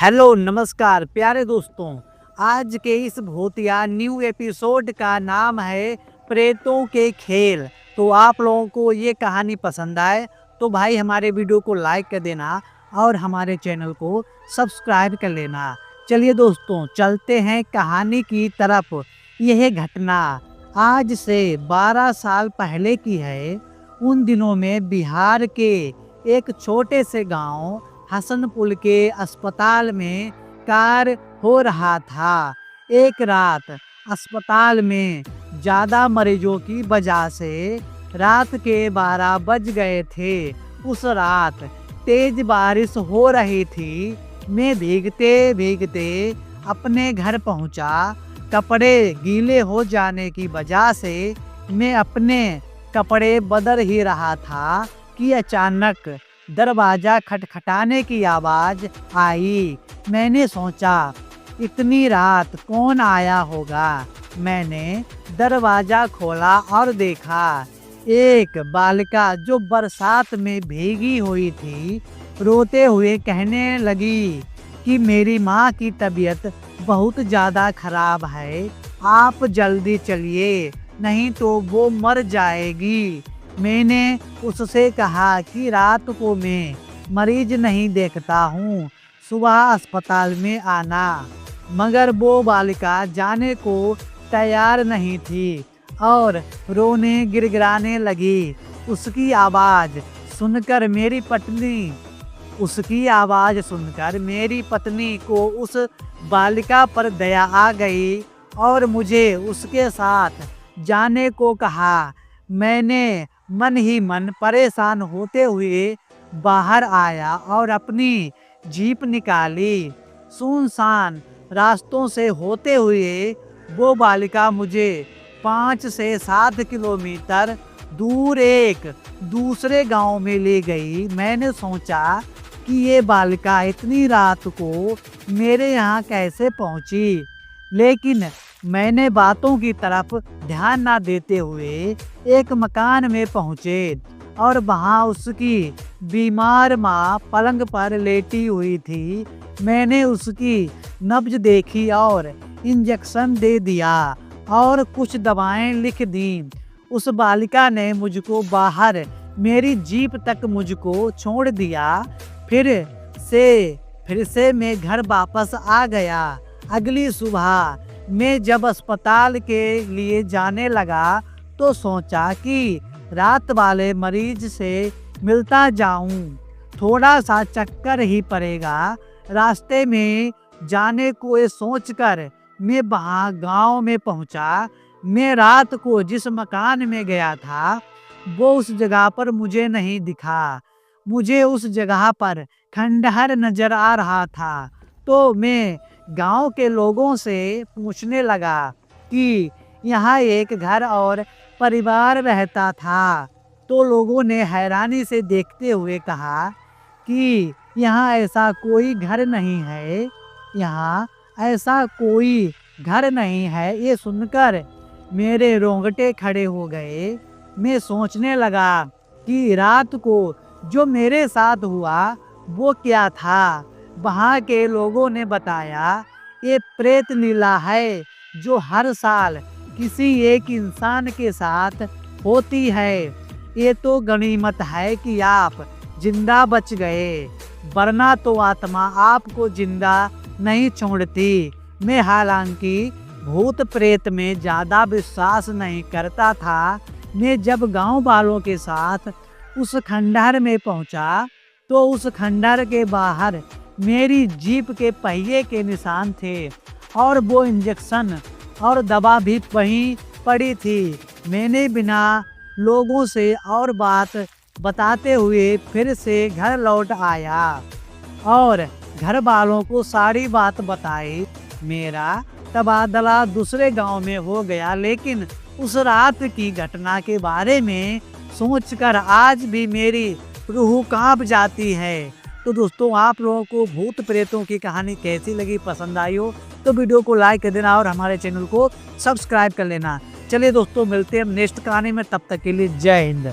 Hello नमस्कार प्यारे दोस्तों। आज के इस भूतिया न्यू एपिसोड का नाम है प्रेतों के खेल। तो आप लोगों को ये कहानी पसंद आए तो भाई हमारे वीडियो को लाइक कर देना और हमारे चैनल को सब्सक्राइब कर लेना। चलिए दोस्तों चलते हैं कहानी की तरफ। यह घटना आज से 12 साल पहले की है। उन दिनों में बिहार के एक छोटे से गांव हसनपुर के अस्पताल में कार्य हो रहा था। एक रात अस्पताल में ज़्यादा मरीजों की वजह से रात के 12 बज गए थे। उस रात तेज बारिश हो रही थी। मैं भीगते भीगते अपने घर पहुंचा। कपड़े गीले हो जाने की वजह से मैं अपने कपड़े बदल ही रहा था कि अचानक दरवाजा खटखटाने की आवाज आई। मैंने सोचा इतनी रात कौन आया होगा। मैंने दरवाजा खोला और देखा एक बालिका जो बरसात में भीगी हुई थी रोते हुए कहने लगी कि मेरी माँ की तबीयत बहुत ज़्यादा खराब है, आप जल्दी चलिए नहीं तो वो मर जाएगी। मैंने उससे कहा कि रात को मैं मरीज नहीं देखता हूँ, सुबह अस्पताल में आना। मगर वो बालिका जाने को तैयार नहीं थी और रोने गिड़गिड़ाने लगी। उसकी आवाज़ सुनकर मेरी पत्नी को उस बालिका पर दया आ गई और मुझे उसके साथ जाने को कहा। मैंने मन ही मन परेशान होते हुए बाहर आया और अपनी जीप निकाली। सुनसान रास्तों से होते हुए वो बालिका मुझे 5 से 7 किलोमीटर दूर एक दूसरे गांव में ले गई। मैंने सोचा कि ये बालिका इतनी रात को मेरे यहाँ कैसे पहुँची, लेकिन मैंने बातों की तरफ ध्यान ना देते हुए एक मकान में पहुँचे और वहाँ उसकी बीमार माँ पलंग पर लेटी हुई थी। मैंने उसकी नब्ज देखी और इंजेक्शन दे दिया और कुछ दवाएं लिख दी। उस बालिका ने मुझको बाहर मेरी जीप तक मुझको छोड़ दिया। फिर से मैं घर वापस आ गया। अगली सुबह मैं जब अस्पताल के लिए जाने लगा तो सोचा कि रात वाले मरीज से मिलता जाऊं, थोड़ा सा चक्कर ही पड़ेगा। रास्ते में जाने को ये सोचकर मैं वहाँ गांव में पहुँचा। मैं रात को जिस मकान में गया था वो उस जगह पर मुझे नहीं दिखा। मुझे उस जगह पर खंडहर नजर आ रहा था। तो मैं गांव के लोगों से पूछने लगा कि यहाँ एक घर और परिवार रहता था। तो लोगों ने हैरानी से देखते हुए कहा कि यहाँ ऐसा कोई घर नहीं है, यहाँ ऐसा कोई घर नहीं है। ये सुनकर मेरे रोंगटे खड़े हो गए। मैं सोचने लगा कि रात को जो मेरे साथ हुआ वो क्या था। वहाँ के लोगों ने बताया ये प्रेत लीला है जो हर साल किसी एक इंसान के साथ होती है। ये तो गनीमत है कि आप जिंदा बच गए, वरना तो आत्मा आपको जिंदा नहीं छोड़ती। मैं हालांकि भूत प्रेत में ज़्यादा विश्वास नहीं करता था। मैं जब गांव वालों के साथ उस खंडहर में पहुंचा तो उस खंडहर के बाहर मेरी जीप के पहिए के निशान थे और वो इंजेक्शन और दवा भी वहीं पड़ी थी। मैंने बिना लोगों से और बात बताते हुए फिर से घर लौट आया और घर वालों को सारी बात बताई। मेरा तबादला दूसरे गांव में हो गया, लेकिन उस रात की घटना के बारे में सोचकर आज भी मेरी रूह कांप जाती है। तो दोस्तों आप लोगों को भूत प्रेतों की कहानी कैसी लगी, पसंद आई हो तो वीडियो को लाइक कर देना और हमारे चैनल को सब्सक्राइब कर लेना। चलिए दोस्तों मिलते हैं नेक्स्ट कहानी में, तब तक के लिए जय हिंद।